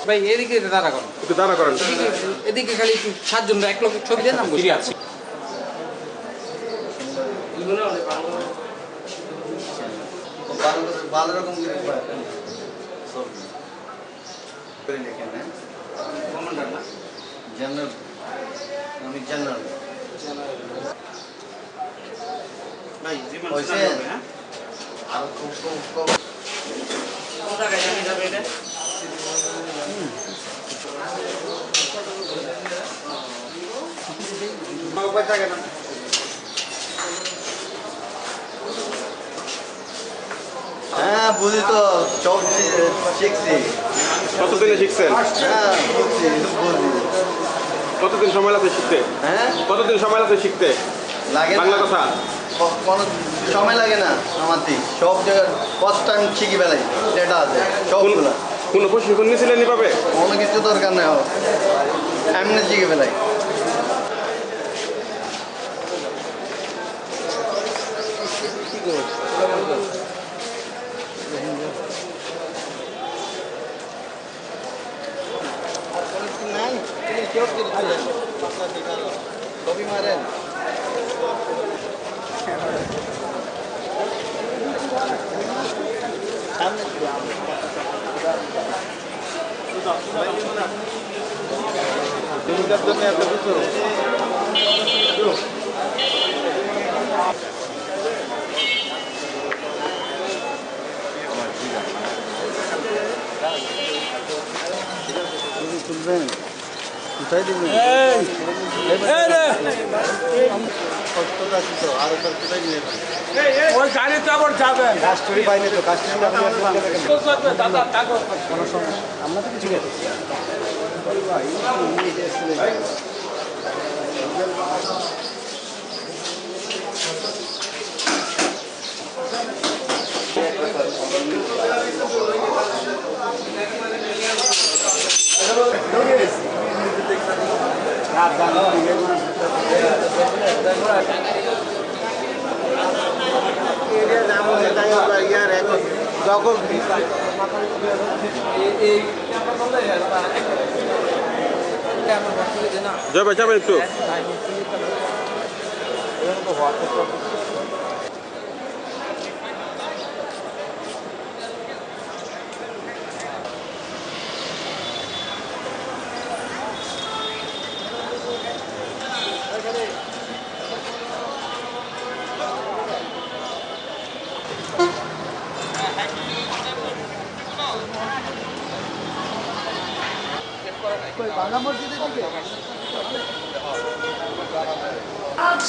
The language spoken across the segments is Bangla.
ভাই এদিকে দাঁড়া করেন, একটু দাঁড়া করেন। এদিকে খালি একটু 7 জন এক লোকের ছবি দেন, আমি বসে আছি। ভালো রকম কমান্ডার না জেনারেল, আমি জেনারেল ভাই জীবন হয়েছে। হ্যাঁ আর কত টাকায় জানি যাবে এটা? হ্যাঁ বুঝি তো সব শিখছি। কতদিনে শিখছেন? হ্যাঁ বুঝছি বুঝি। কতদিন সময় লাগছে শিখতে? হ্যাঁ কতদিন সময় লাগছে শিখতে লাগে বাংলা না, কথা? কোনো সময় লাগে না আমার দিক, সব জায়গায় ফার্স্ট টাইম শিখি বেলাই যেটা আছে সবগুলো। কোনো প্রশিক্ষণ নিয়েছিলেন এভাবে? কোনো কিছু দরকার নেই, এমনি শিখে বেলাই। ছবি মারেন তুলবেন, কোথায় দিবেন? আর কোথায় নিয়ে ওই গাড়িতে আবার যাবেন। কাস্টরি পাইনি তো, কাস্টরি কোনো সমস্যা আমরা তো কিছু জয় ভাই যাবেন একটু?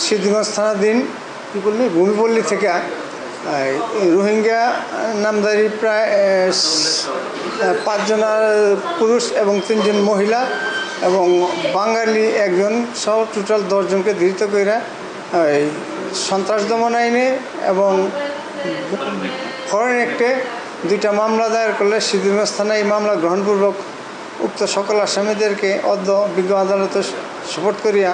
সিদ্ধিগঞ্জ থানাধীন কী বললি ভূমিপল্লী থেকে রোহিঙ্গা নামধারী প্রায় 5 জন পুরুষ এবং 3 জন মহিলা এবং বাঙালি একজন সহ টোটাল 10 জনকে ধৃত করে সন্ত্রাস দমন আইনে এবং ফরেন অ্যাক্টে 2টা মামলা দায়ের করলে সিদ্ধিগঞ্জ থানায় এই মামলা গ্রহণপূর্বক উক্ত সকল আসামিদেরকে অদ্য বিজ্ঞ আদালতে সোপর্দ করিয়া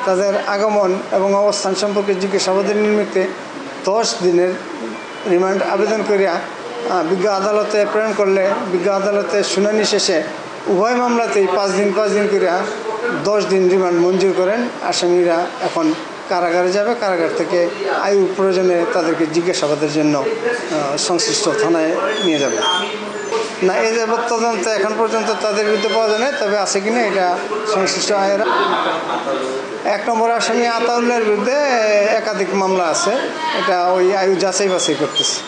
তাদের আগমন এবং অবস্থান সম্পর্কে জিজ্ঞাসাবাদের নিমিত্তে 10 দিনের রিমান্ড আবেদন করিয়া বিজ্ঞ আদালতে প্রেরণ করলে বিজ্ঞ আদালতে শুনানি শেষে উভয় মামলাতেই 5 দিন করিয়া 10 দিন রিমান্ড মঞ্জুর করেন। আসামিরা এখন কারাগারে যাবে, কারাগার থেকে আইন প্রয়োজনে তাদেরকে জিজ্ঞাসাবাদের জন্য সংশ্লিষ্ট থানায় নিয়ে যাবে। না, এই যাবৎ তদন্ত এখন পর্যন্ত তাদের বিরুদ্ধে পাওয়া যায় না, তবে আছে কিনা এটা সংশ্লিষ্ট আয়েরা। 1 নম্বর আসামি আতাউল্লাহর বিরুদ্ধে একাধিক মামলা আছে, এটা ওই আয়ু যাচাই বাছাই করতেছে।